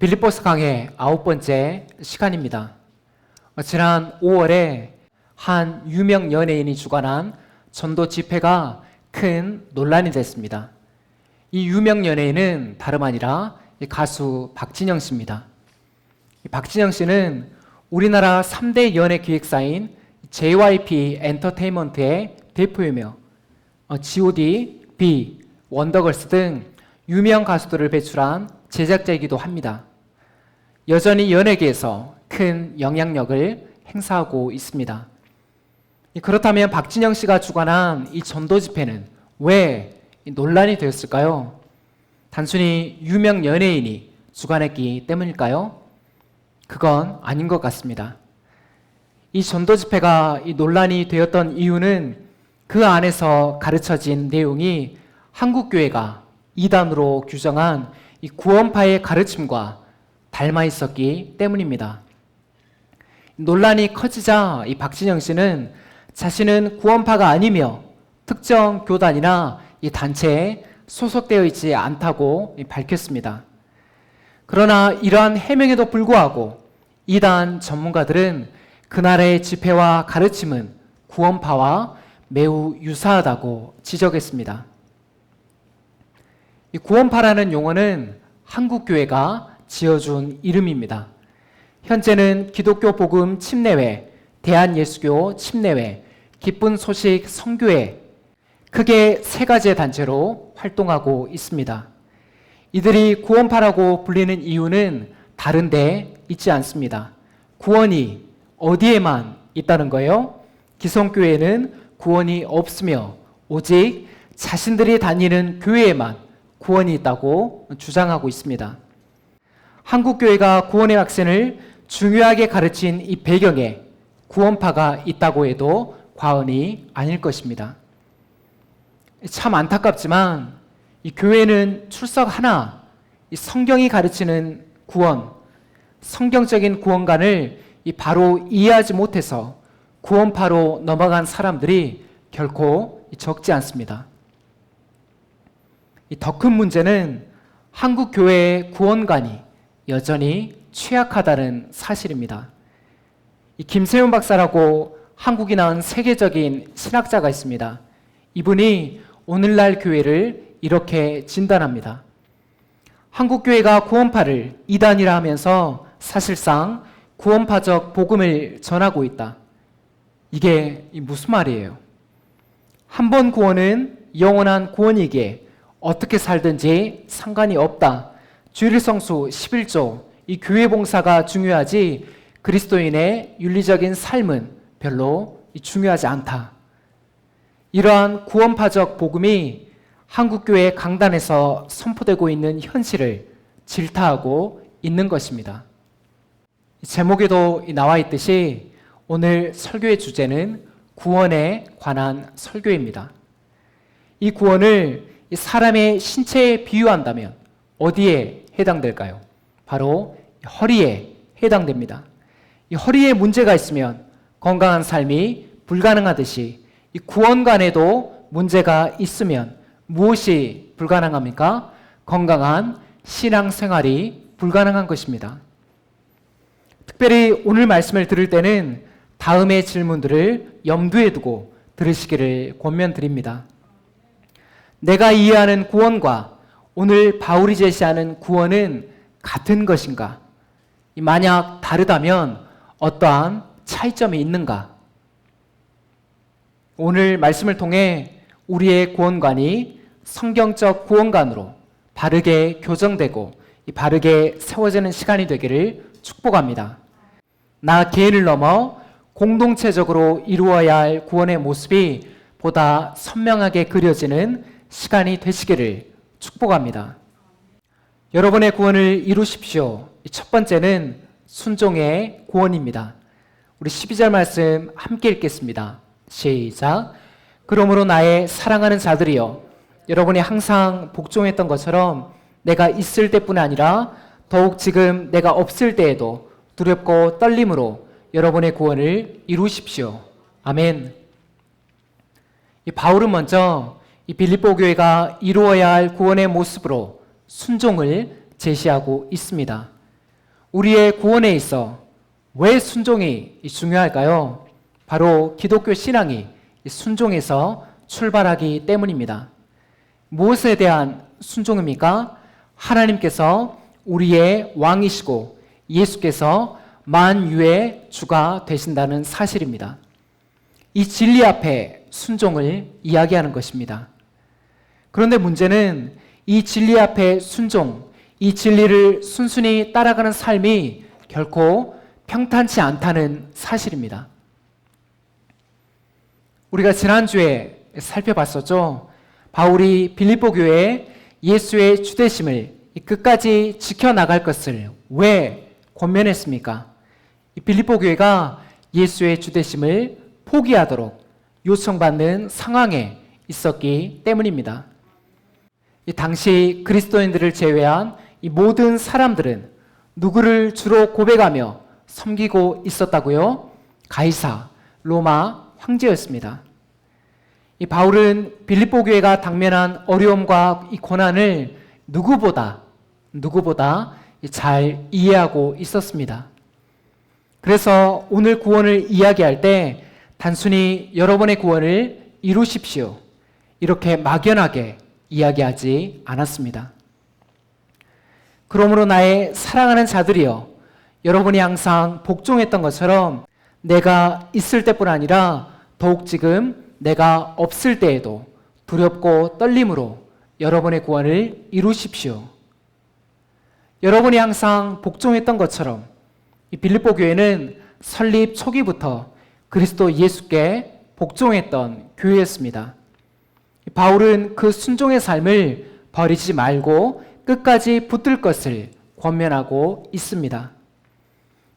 빌립보서 강의 9번째 시간입니다. 지난 5월에 한 유명 연예인이 주관한 전도 집회가 큰 논란이 됐습니다. 이 유명 연예인은 다름 아니라 가수 박진영 씨입니다. 박진영 씨는 우리나라 3대 연예 기획사인 JYP 엔터테인먼트의 대표이며 G.O.D, B, 원더걸스 등 유명 가수들을 배출한 제작자이기도 합니다. 여전히 연예계에서 큰 영향력을 행사하고 있습니다. 그렇다면 박진영 씨가 주관한 이 전도 집회는 왜 논란이 되었을까요? 단순히 유명 연예인이 주관했기 때문일까요? 그건 아닌 것 같습니다. 이 전도 집회가 이 논란이 되었던 이유는 그 안에서 가르쳐진 내용이 한국교회가 이단으로 규정한 이 구원파의 가르침과 닮아 있었기 때문입니다. 논란이 커지자 이 박진영 씨는 자신은 구원파가 아니며 특정 교단이나 이 단체에 소속되어 있지 않다고 밝혔습니다. 그러나 이러한 해명에도 불구하고 이단 전문가들은 그날의 집회와 가르침은 구원파와 매우 유사하다고 지적했습니다. 이 구원파라는 용어는 한국교회가 지어준 이름입니다. 현재는 기독교 복음 침례회, 대한예수교 침례회, 기쁜 소식 선교회 크게 세 가지의 단체로 활동하고 있습니다. 이들이 구원파라고 불리는 이유는 다른 데 있지 않습니다. 구원이 어디에만 있다는 거예요? 기성교회는 구원이 없으며 오직 자신들이 다니는 교회에만 구원이 있다고 주장하고 있습니다. 한국교회가 구원의 확신을 중요하게 가르친 이 배경에 구원파가 있다고 해도 과언이 아닐 것입니다. 참 안타깝지만 이 교회는 출석 하나, 이 성경이 가르치는 구원, 성경적인 구원관을 바로 이해하지 못해서 구원파로 넘어간 사람들이 결코 적지 않습니다. 더 큰 문제는 한국 교회의 구원관이 여전히 취약하다는 사실입니다. 김세윤 박사라고 한국이 낳은 세계적인 신학자가 있습니다. 이분이 오늘날 교회를 이렇게 진단합니다. 한국 교회가 구원파를 이단이라 하면서 사실상 구원파적 복음을 전하고 있다. 이게 무슨 말이에요? 한 번 구원은 영원한 구원이기에 어떻게 살든지 상관이 없다. 주일 성수 11조, 이 교회 봉사가 중요하지 그리스도인의 윤리적인 삶은 별로 중요하지 않다. 이러한 구원파적 복음이 한국교회 강단에서 선포되고 있는 현실을 질타하고 있는 것입니다. 제목에도 나와 있듯이 오늘 설교의 주제는 구원에 관한 설교입니다. 이 구원을 사람의 신체에 비유한다면 어디에 해당될까요? 바로 허리에 해당됩니다. 이 허리에 문제가 있으면 건강한 삶이 불가능하듯이 이 구원관에도 문제가 있으면 무엇이 불가능합니까? 건강한 신앙생활이 불가능한 것입니다. 특별히 오늘 말씀을 들을 때는 다음의 질문들을 염두에 두고 들으시기를 권면드립니다. 내가 이해하는 구원과 오늘 바울이 제시하는 구원은 같은 것인가? 만약 다르다면 어떠한 차이점이 있는가? 오늘 말씀을 통해 우리의 구원관이 성경적 구원관으로 바르게 교정되고 바르게 세워지는 시간이 되기를 축복합니다. 나 개인을 넘어 공동체적으로 이루어야 할 구원의 모습이 보다 선명하게 그려지는 시간이 되시기를 축복합니다. 여러분의 구원을 이루십시오. 첫 번째는 순종의 구원입니다. 우리 12절 말씀 함께 읽겠습니다. 시작. 그러므로 나의 사랑하는 자들이여, 여러분이 항상 복종했던 것처럼 내가 있을 때뿐 아니라 더욱 지금 내가 없을 때에도 두렵고 떨림으로 여러분의 구원을 이루십시오. 아멘. 이 바울은 먼저 이 빌립보 교회가 이루어야 할 구원의 모습으로 순종을 제시하고 있습니다. 우리의 구원에 있어 왜 순종이 중요할까요? 바로 기독교 신앙이 순종에서 출발하기 때문입니다. 무엇에 대한 순종입니까? 하나님께서 우리의 왕이시고 예수께서 만유의 주가 되신다는 사실입니다. 이 진리 앞에 순종을 이야기하는 것입니다. 그런데 문제는 이 진리 앞에 순종, 이 진리를 순순히 따라가는 삶이 결코 평탄치 않다는 사실입니다. 우리가 지난주에 살펴봤었죠. 바울이 빌립보 교회에 예수의 주되심을 끝까지 지켜나갈 것을 왜 권면했습니까? 빌립보 교회가 예수의 주되심을 포기하도록 요청받는 상황에 있었기 때문입니다. 당시 그리스도인들을 제외한 이 모든 사람들은 누구를 주로 고백하며 섬기고 있었다고요? 가이사, 로마 황제였습니다. 이 바울은 빌립보 교회가 당면한 어려움과 이 고난을 누구보다 잘 이해하고 있었습니다. 그래서 오늘 구원을 이야기할 때 단순히 여러분의 구원을 이루십시오, 이렇게 막연하게 이야기하지 않았습니다. 그러므로 나의 사랑하는 자들이여, 여러분이 항상 복종했던 것처럼 내가 있을 때뿐 아니라 더욱 지금 내가 없을 때에도 두렵고 떨림으로 여러분의 구원을 이루십시오. 여러분이 항상 복종했던 것처럼 이 빌립보 교회는 설립 초기부터 그리스도 예수께 복종했던 교회였습니다. 바울은 그 순종의 삶을 버리지 말고 끝까지 붙들 것을 권면하고 있습니다.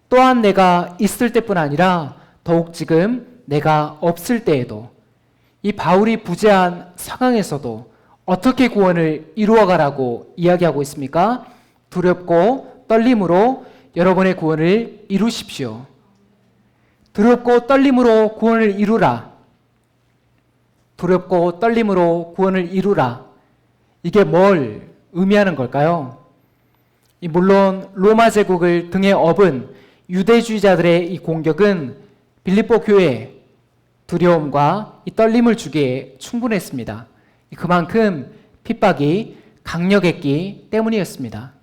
또한 내가 있을 때뿐 아니라 더욱 지금 내가 없을 때에도, 이 바울이 부재한 상황에서도 어떻게 구원을 이루어가라고 이야기하고 있습니까? 두렵고 떨림으로 여러분의 구원을 이루십시오. 두렵고 떨림으로 구원을 이루라. 두렵고 떨림으로 구원을 이루라. 이게 뭘 의미하는 걸까요? 물론 로마 제국을 등에 업은 유대주의자들의 이 공격은 빌립보 교회에 두려움과 이 떨림을 주기에 충분했습니다. 그만큼 핍박이 강력했기 때문이었습니다.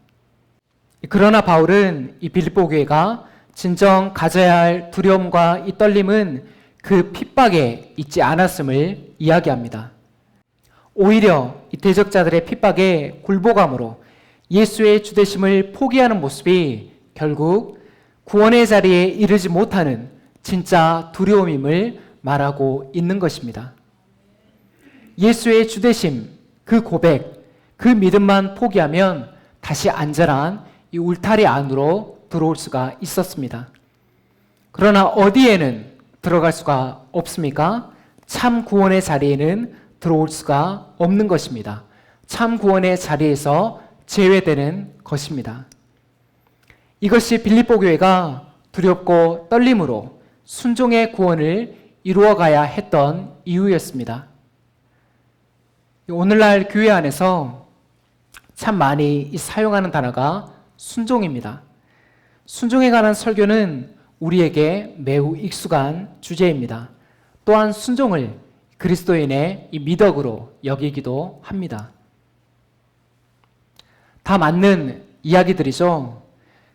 그러나 바울은 이 빌립보 교회가 진정 가져야 할 두려움과 이 떨림은 그 핍박에 있지 않았음을 이야기합니다. 오히려 이 대적자들의 핍박에 굴복함으로 예수의 주되심을 포기하는 모습이 결국 구원의 자리에 이르지 못하는 진짜 두려움임을 말하고 있는 것입니다. 예수의 주되심, 그 고백, 그 믿음만 포기하면 다시 안전한 이 울타리 안으로 들어올 수가 있었습니다. 그러나 어디에는 들어갈 수가 없습니까? 참 구원의 자리에는 들어올 수가 없는 것입니다. 참 구원의 자리에서 제외되는 것입니다. 이것이 빌립보 교회가 두렵고 떨림으로 순종의 구원을 이루어가야 했던 이유였습니다. 오늘날 교회 안에서 참 많이 사용하는 단어가 순종입니다. 순종에 관한 설교는 우리에게 매우 익숙한 주제입니다. 또한 순종을 그리스도인의 이 미덕으로 여기기도 합니다. 다 맞는 이야기들이죠.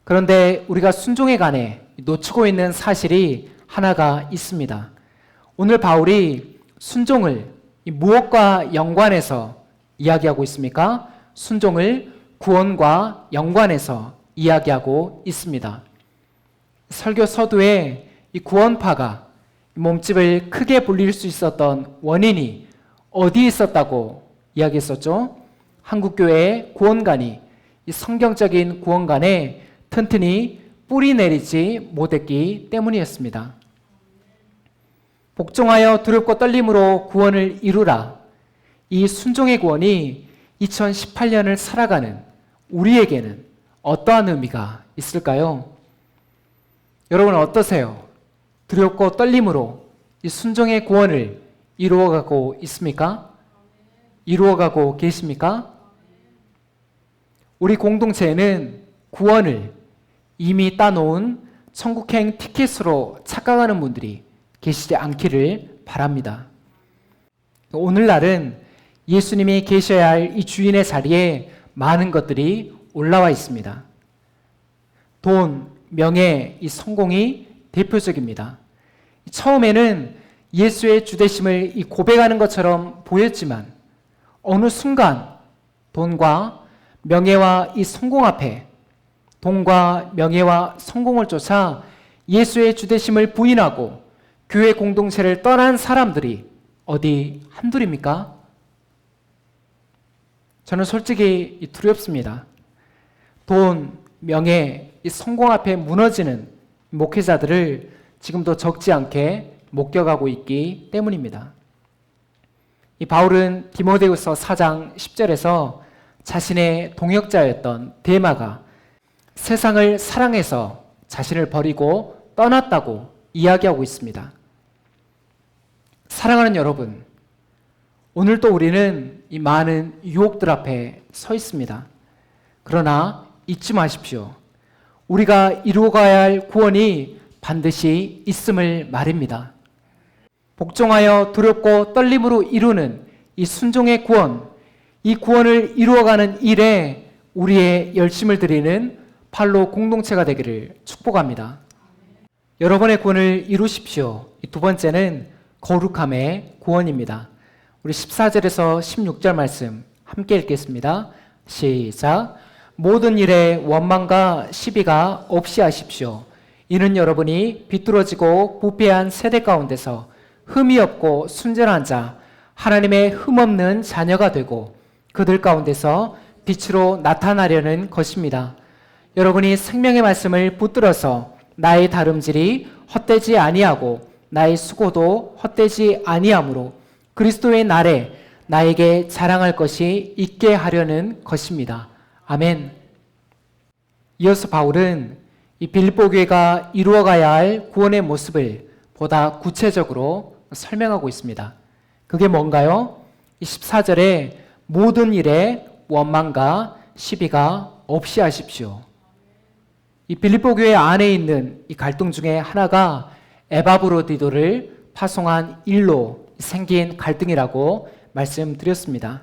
그런데 우리가 순종에 관해 놓치고 있는 사실이 하나가 있습니다. 오늘 바울이 순종을 무엇과 연관해서 이야기하고 있습니까? 순종을 구원과 연관해서 이야기하고 있습니다. 설교 서두에 이 구원파가 몸집을 크게 불릴 수 있었던 원인이 어디에 있었다고 이야기했었죠? 한국교회의 구원관이 이 성경적인 구원관에 튼튼히 뿌리 내리지 못했기 때문이었습니다. 복종하여 두렵고 떨림으로 구원을 이루라. 이 순종의 구원이 2018년을 살아가는 우리에게는 어떠한 의미가 있을까요? 여러분은 어떠세요? 두렵고 떨림으로 이 순종의 구원을 이루어가고 있습니까? 이루어가고 계십니까? 우리 공동체에는 구원을 이미 따놓은 천국행 티켓으로 착각하는 분들이 계시지 않기를 바랍니다. 오늘날은 예수님이 계셔야 할 이 주인의 자리에 많은 것들이 올라와 있습니다. 돈, 명예, 이 성공이 대표적입니다. 처음에는 예수의 주되심을 고백하는 것처럼 보였지만 어느 순간 돈과 명예와 이 성공 앞에 돈과 명예와 성공을 쫓아 예수의 주되심을 부인하고 교회 공동체를 떠난 사람들이 어디 한둘입니까? 저는 솔직히 두렵습니다. 돈, 명예, 이 성공 앞에 무너지는 목회자들을 지금도 적지 않게 목격하고 있기 때문입니다. 이 바울은 디모데후서 4장 10절에서 자신의 동역자였던 데마가 세상을 사랑해서 자신을 버리고 떠났다고 이야기하고 있습니다. 사랑하는 여러분, 오늘도 우리는 이 많은 유혹들 앞에 서 있습니다. 그러나 잊지 마십시오. 우리가 이루어가야 할 구원이 반드시 있음을 말입니다. 복종하여 두렵고 떨림으로 이루는 이 순종의 구원, 이 구원을 이루어가는 일에 우리의 열심을 드리는 팔로 공동체가 되기를 축복합니다. 여러분의 구원을 이루십시오. 두 번째는 거룩함의 구원입니다. 우리 14절에서 16절 말씀 함께 읽겠습니다. 시작. 모든 일에 원망과 시비가 없이 하십시오. 이는 여러분이 비뚤어지고 부패한 세대 가운데서 흠이 없고 순전한 자, 하나님의 흠없는 자녀가 되고 그들 가운데서 빛으로 나타나려는 것입니다. 여러분이 생명의 말씀을 붙들어서 나의 다름질이 헛되지 아니하고 나의 수고도 헛되지 아니하므로 그리스도의 날에 나에게 자랑할 것이 있게 하려는 것입니다. 아멘. 이어서 바울은 이 빌립보 교회가 이루어가야 할 구원의 모습을 보다 구체적으로 설명하고 있습니다. 그게 뭔가요? 14절에 모든 일에 원망과 시비가 없이 하십시오. 이 빌립보 교회 안에 있는 이 갈등 중에 하나가 에바브로디도를 파송한 일로 생긴 갈등이라고 말씀드렸습니다.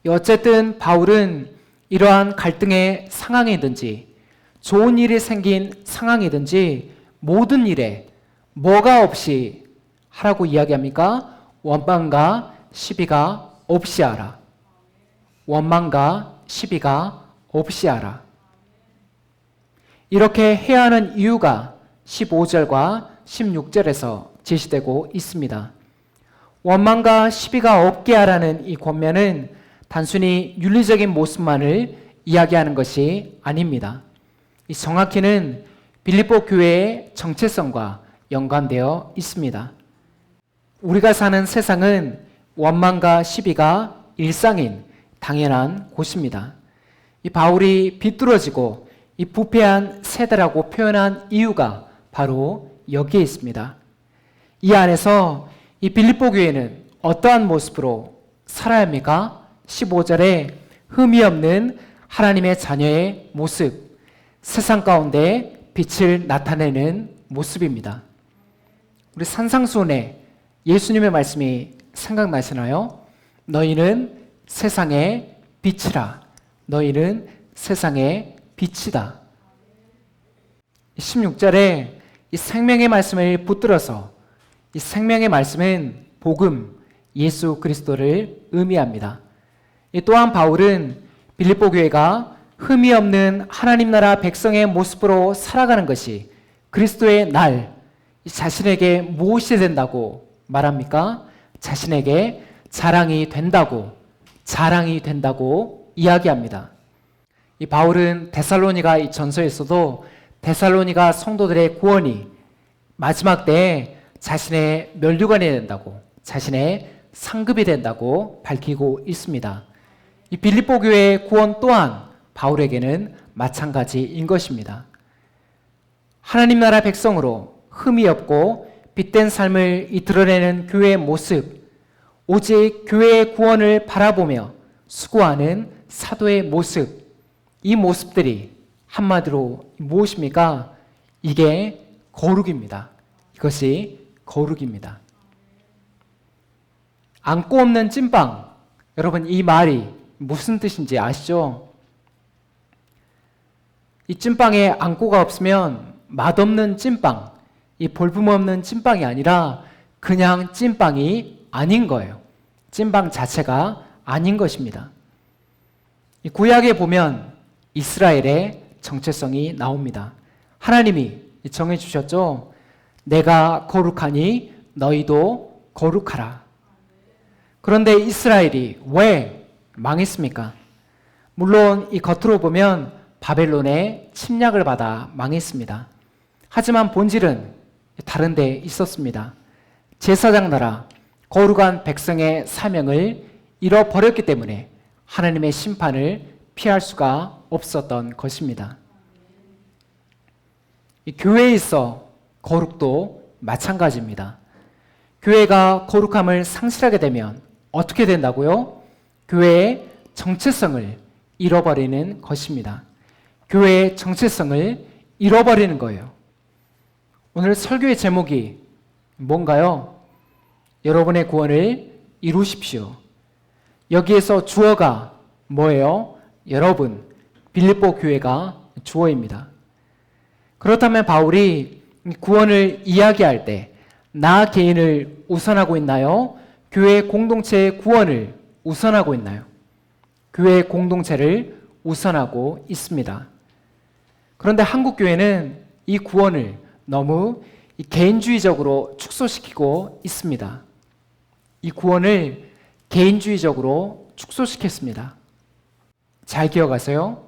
어쨌든 바울은 이러한 갈등의 상황이든지 좋은 일이 생긴 상황이든지 모든 일에 뭐가 없이 하라고 이야기합니까? 원망과 시비가 없이 하라. 원망과 시비가 없이 하라. 이렇게 해야 하는 이유가 15절과 16절에서 제시되고 있습니다. 원망과 시비가 없게 하라는 이 권면은 단순히 윤리적인 모습만을 이야기하는 것이 아닙니다. 정확히는 빌립보 교회의 정체성과 연관되어 있습니다. 우리가 사는 세상은 원망과 시비가 일상인 당연한 곳입니다. 이 바울이 비뚤어지고 이 부패한 세대라고 표현한 이유가 바로 여기에 있습니다. 이 안에서 이 빌립보 교회는 어떠한 모습으로 살아야 합니까? 15절에 흠이 없는 하나님의 자녀의 모습, 세상 가운데 빛을 나타내는 모습입니다. 우리 산상수훈에 예수님의 말씀이 생각나시나요? 너희는 세상의 빛이라. 너희는 세상의 빛이다. 16절에 이 생명의 말씀을 붙들어서 이 생명의 말씀은 복음, 예수 그리스도를 의미합니다. 또한 바울은 빌립보 교회가 흠이 없는 하나님 나라 백성의 모습으로 살아가는 것이 그리스도의 날, 자신에게 무엇이 된다고 말합니까? 자신에게 자랑이 된다고 이야기합니다. 이 바울은 데살로니가 이 전서에서도 데살로니가 성도들의 구원이 마지막 때에 자신의 면류관이 된다고, 자신의 상급이 된다고 밝히고 있습니다. 이 빌립보 교회의 구원 또한 바울에게는 마찬가지인 것입니다. 하나님 나라 백성으로 흠이 없고 빛된 삶을 드러내는 교회의 모습, 오직 교회의 구원을 바라보며 수고하는 사도의 모습, 이 모습들이 한마디로 무엇입니까? 이게 거룩입니다. 이것이 거룩입니다. 안고 없는 찐빵. 여러분, 이 말이 무슨 뜻인지 아시죠? 이 찐빵에 안고가 없으면 맛없는 찐빵, 이 볼품없는 찐빵이 아니라 그냥 찐빵이 아닌 거예요. 찐빵 자체가 아닌 것입니다. 이 구약에 보면 이스라엘의 정체성이 나옵니다. 하나님이 정해주셨죠. 내가 거룩하니 너희도 거룩하라. 그런데 이스라엘이 왜 망했습니까? 물론 이 겉으로 보면 바벨론의 침략을 받아 망했습니다. 하지만 본질은 다른 데 있었습니다. 제사장 나라, 거룩한 백성의 사명을 잃어버렸기 때문에 하나님의 심판을 피할 수가 없었던 것입니다. 이 교회에 있어 거룩도 마찬가지입니다. 교회가 거룩함을 상실하게 되면 어떻게 된다고요? 교회의 정체성을 잃어버리는 것입니다. 교회의 정체성을 잃어버리는 거예요. 오늘 설교의 제목이 뭔가요? 여러분의 구원을 이루십시오. 여기에서 주어가 뭐예요? 여러분, 빌립보 교회가 주어입니다. 그렇다면 바울이 구원을 이야기할 때 나 개인을 우선하고 있나요? 교회 공동체의 구원을 우선하고 있나요? 교회 공동체를 우선하고 있습니다. 그런데 한국 교회는 이 구원을 너무 개인주의적으로 축소시키고 있습니다. 이 구원을 개인주의적으로 축소시켰습니다. 잘 기억하세요.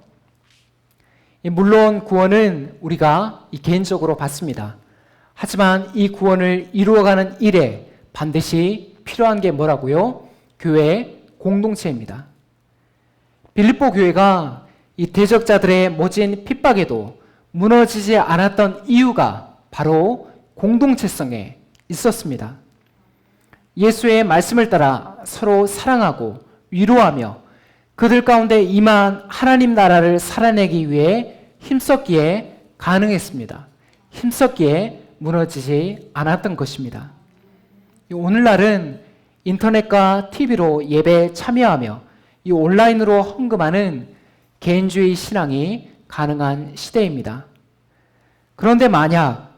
물론 구원은 우리가 개인적으로 받습니다. 하지만 이 구원을 이루어가는 일에 반드시 필요한 게 뭐라고요? 교회 공동체입니다. 빌립보 교회가 이 대적자들의 모진 핍박에도 무너지지 않았던 이유가 바로 공동체성에 있었습니다. 예수의 말씀을 따라 서로 사랑하고 위로하며 그들 가운데 임한 하나님 나라를 살아내기 위해 힘썼기에 가능했습니다. 힘썼기에 무너지지 않았던 것입니다. 오늘날은 인터넷과 TV로 예배에 참여하며 이 온라인으로 헌금하는 개인주의 신앙이 가능한 시대입니다. 그런데 만약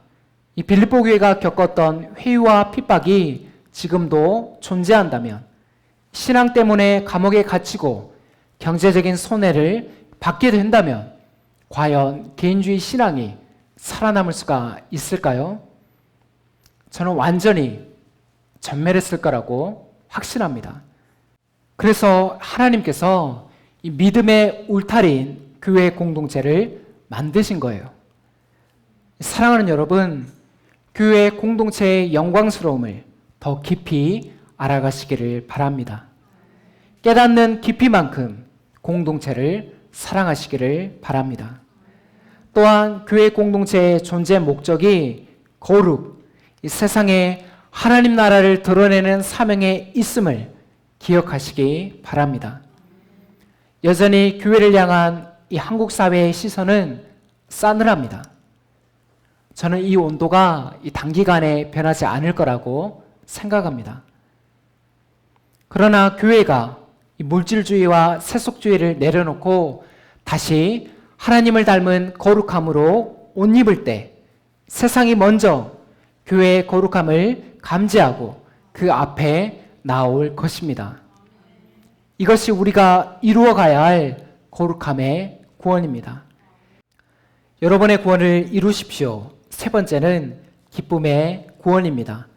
이 빌립보 교회가 겪었던 회유와 핍박이 지금도 존재한다면, 신앙 때문에 감옥에 갇히고 경제적인 손해를 받게 된다면 과연 개인주의 신앙이 살아남을 수가 있을까요? 저는 완전히 전멸했을 거라고 확신합니다. 그래서 하나님께서 이 믿음의 울타리인 교회 공동체를 만드신 거예요. 사랑하는 여러분, 교회 공동체의 영광스러움을 더 깊이 알아가시기를 바랍니다. 깨닫는 깊이만큼 공동체를 사랑하시기를 바랍니다. 또한 교회 공동체의 존재 목적이 거룩, 이 세상에 하나님 나라를 드러내는 사명에 있음을 기억하시기 바랍니다. 여전히 교회를 향한 이 한국 사회의 시선은 싸늘합니다. 저는 이 온도가 이 단기간에 변하지 않을 거라고 생각합니다. 그러나 교회가 이 물질주의와 세속주의를 내려놓고 다시 하나님을 닮은 거룩함으로 옷 입을 때 세상이 먼저 교회의 거룩함을 감지하고 그 앞에 나올 것입니다. 이것이 우리가 이루어가야 할 거룩함의 구원입니다. 여러분의 구원을 이루십시오. 세 번째는 기쁨의 구원입니다.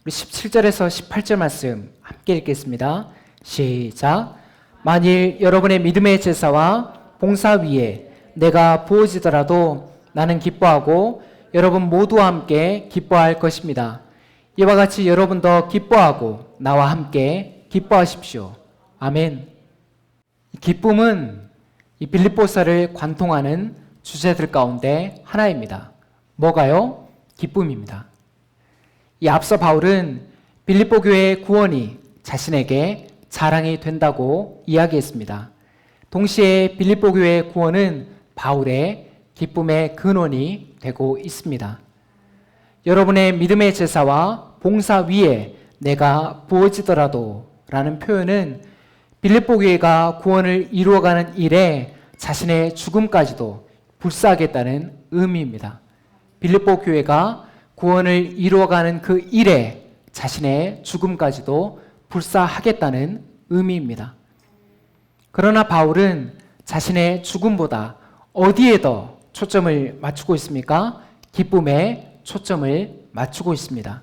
우리 17절에서 18절 말씀 함께 읽겠습니다. 시작. 만일 여러분의 믿음의 제사와 봉사 위에 내가 부어지더라도 나는 기뻐하고 여러분 모두와 함께 기뻐할 것입니다. 이와 같이 여러분도 기뻐하고 나와 함께 기뻐하십시오. 아멘. 기쁨은 이 빌립보서를 관통하는 주제들 가운데 하나입니다. 뭐가요? 기쁨입니다. 이 앞서 바울은 빌립보 교회의 구원이 자신에게 자랑이 된다고 이야기했습니다. 동시에 빌립보 교회의 구원은 바울의 기쁨의 근원이 되고 있습니다. 여러분의 믿음의 제사와 봉사 위에 내가 부어지더라도 라는 표현은 빌립보 교회가 구원을 이루어가는 일에 자신의 죽음까지도 불사하겠다는 의미입니다. 빌립보 교회가 구원을 이루어가는 그 일에 자신의 죽음까지도 불사하겠다는 의미입니다. 그러나 바울은 자신의 죽음보다 어디에 더 초점을 맞추고 있습니까? 기쁨에 초점을 맞추고 있습니다.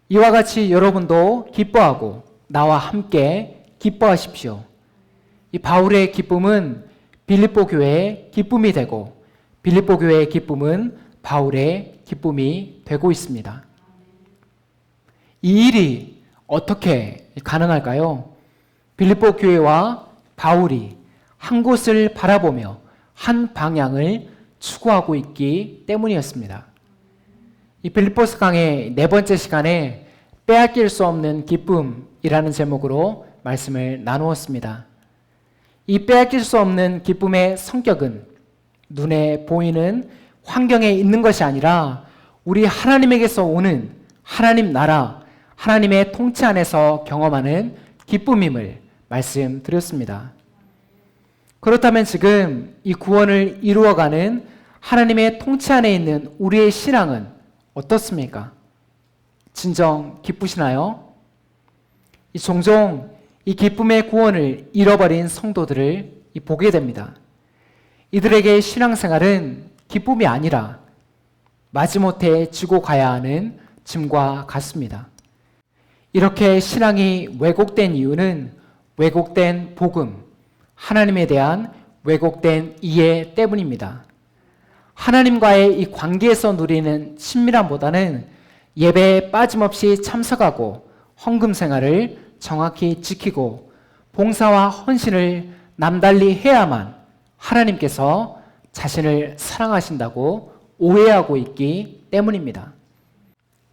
이와 같이 여러분도 기뻐하고 나와 함께 기뻐하십시오. 이 바울의 기쁨은 빌립보 교회의 기쁨이 되고 빌립보 교회의 기쁨은 바울의 기쁨이 되고 있습니다. 이 일이 어떻게 가능할까요? 빌립보 교회와 바울이 한 곳을 바라보며 한 방향을 추구하고 있기 때문이었습니다. 이 빌립보스 강의 네 번째 시간에 빼앗길 수 없는 기쁨이라는 제목으로 말씀을 나누었습니다. 이 빼앗길 수 없는 기쁨의 성격은 눈에 보이는 환경에 있는 것이 아니라 우리 하나님에게서 오는 하나님 나라, 하나님의 통치 안에서 경험하는 기쁨임을 말씀드렸습니다. 그렇다면 지금 이 구원을 이루어가는 하나님의 통치 안에 있는 우리의 신앙은 어떻습니까? 진정 기쁘시나요? 종종 이 기쁨의 구원을 잃어버린 성도들을 보게 됩니다. 이들에게 신앙생활은 기쁨이 아니라 마지못해 지고 가야 하는 짐과 같습니다. 이렇게 신앙이 왜곡된 이유는 왜곡된 복음, 하나님에 대한 왜곡된 이해 때문입니다. 하나님과의 이 관계에서 누리는 친밀함보다는 예배에 빠짐없이 참석하고 헌금 생활을 정확히 지키고 봉사와 헌신을 남달리 해야만 하나님께서 자신을 사랑하신다고 오해하고 있기 때문입니다.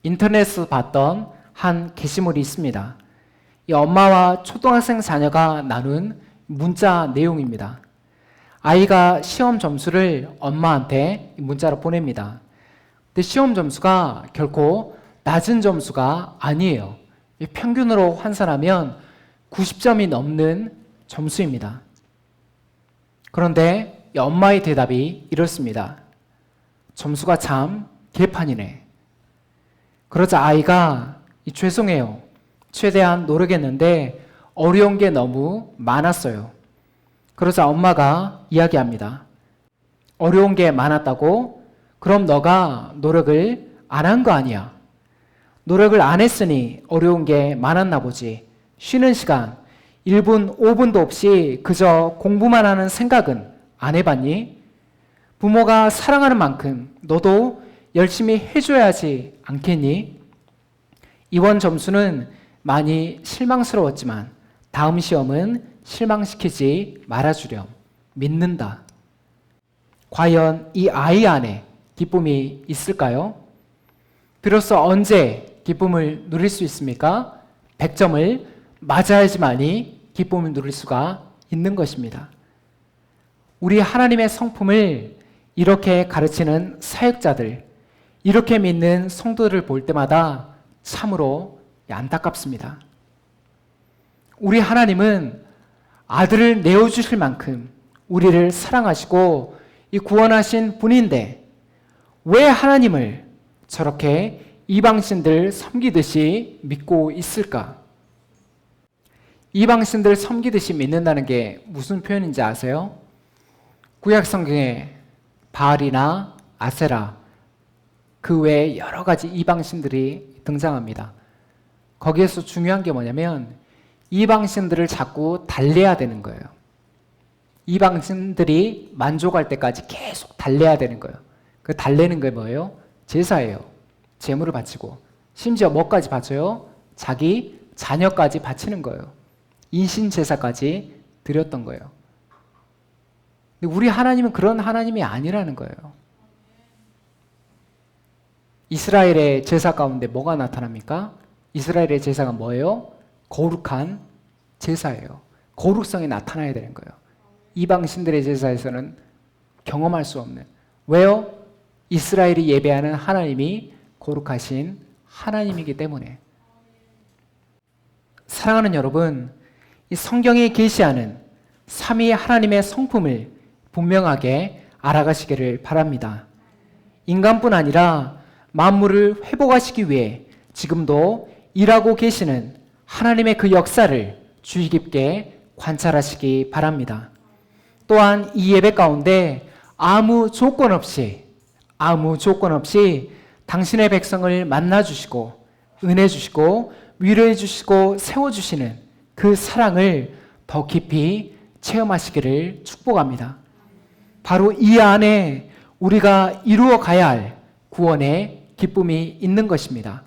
인터넷에서 봤던 한 게시물이 있습니다. 이 엄마와 초등학생 자녀가 나눈 문자 내용입니다. 아이가 시험 점수를 엄마한테 문자로 보냅니다. 근데 시험 점수가 결코 낮은 점수가 아니에요. 평균으로 환산하면 90점이 넘는 점수입니다. 그런데 엄마의 대답이 이렇습니다. 점수가 참 개판이네. 그러자 아이가 죄송해요. 최대한 노력했는데 어려운 게 너무 많았어요. 그러자 엄마가 이야기합니다. 어려운 게 많았다고? 그럼 너가 노력을 안 한 거 아니야. 노력을 안 했으니 어려운 게 많았나 보지. 쉬는 시간 1분, 5분도 없이 그저 공부만 하는 생각은 안 해봤니? 부모가 사랑하는 만큼 너도 열심히 해줘야지 않겠니? 이번 점수는 많이 실망스러웠지만 다음 시험은 실망시키지 말아주렴. 믿는다. 과연 이 아이 안에 기쁨이 있을까요? 비로소 언제 기쁨을 누릴 수 있습니까? 100점을 맞아야지만이 기쁨을 누릴 수가 있는 것입니다. 우리 하나님의 성품을 이렇게 가르치는 사역자들, 이렇게 믿는 성도들을 볼 때마다 참으로 안타깝습니다. 우리 하나님은 아들을 내어주실 만큼 우리를 사랑하시고 이 구원하신 분인데 왜 하나님을 저렇게 이방신들 섬기듯이 믿고 있을까? 이방신들 섬기듯이 믿는다는 게 무슨 표현인지 아세요? 구약 성경에 바알이나 아세라 그 외에 여러 가지 이방신들이 등장합니다. 거기에서 중요한 게 뭐냐면 이방신들을 자꾸 달래야 되는 거예요. 이방신들이 만족할 때까지 계속 달래야 되는 거예요. 그 달래는 게 뭐예요? 제사예요. 제물을 바치고 심지어 뭐까지 바쳐요? 자기 자녀까지 바치는 거예요. 인신 제사까지 드렸던 거예요. 근데 우리 하나님은 그런 하나님이 아니라는 거예요. 이스라엘의 제사 가운데 뭐가 나타납니까? 이스라엘의 제사가 뭐예요? 거룩한 제사예요. 거룩성이 나타나야 되는 거예요. 이방 신들의 제사에서는 경험할 수 없는. 왜요? 이스라엘이 예배하는 하나님이 거룩하신 하나님이기 때문에. 사랑하는 여러분, 이 성경에 계시하는 삼위 하나님의 성품을 분명하게 알아가시기를 바랍니다. 인간뿐 아니라 만물을 회복하시기 위해 지금도 일하고 계시는 하나님의 그 역사를 주의 깊게 관찰하시기 바랍니다. 또한 이 예배 가운데 아무 조건 없이 당신의 백성을 만나주시고 은혜 주시고 위로해 주시고 세워주시는 그 사랑을 더 깊이 체험하시기를 축복합니다. 바로 이 안에 우리가 이루어 가야 할 구원의 기쁨이 있는 것입니다.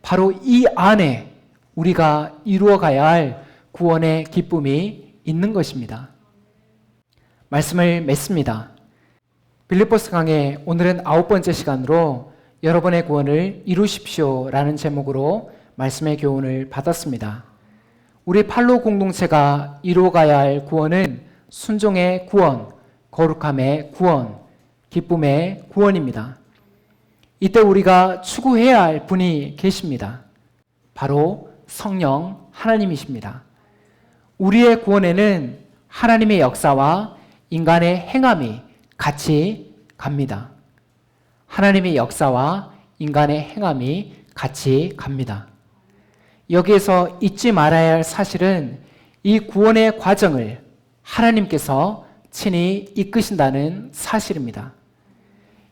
바로 이 안에 우리가 이루어 가야 할 구원의 기쁨이 있는 것입니다. 말씀을 맺습니다. 빌립보스 강의 오늘은 9번째 시간으로 여러분의 구원을 이루십시오 라는 제목으로 말씀의 교훈을 받았습니다. 우리 팔로 공동체가 이루어가야 할 구원은 순종의 구원, 거룩함의 구원, 기쁨의 구원입니다. 이때 우리가 추구해야 할 분이 계십니다. 바로 성령 하나님이십니다. 우리의 구원에는 하나님의 역사와 인간의 행함이 같이 갑니다. 하나님의 역사와 인간의 행함이 같이 갑니다. 여기에서 잊지 말아야 할 사실은 이 구원의 과정을 하나님께서 친히 이끄신다는 사실입니다.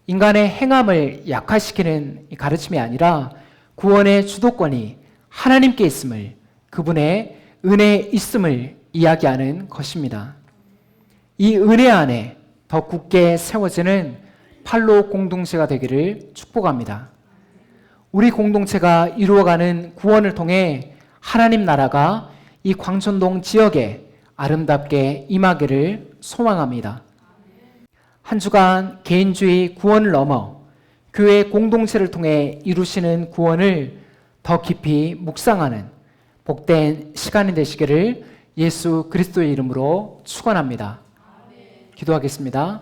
인간의 행함을 약화시키는 가르침이 아니라 구원의 주도권이 하나님께 있음을, 그분의 은혜에 있음을 이야기하는 것입니다. 이 은혜 안에 더 굳게 세워지는 팔로 공동체가 되기를 축복합니다. 우리 공동체가 이루어가는 구원을 통해 하나님 나라가 이 광천동 지역에 아름답게 임하기를 소망합니다. 한 주간 개인주의 구원을 넘어 교회 공동체를 통해 이루시는 구원을 더 깊이 묵상하는 복된 시간이 되시기를 예수 그리스도의 이름으로 축원합니다. 기도하겠습니다.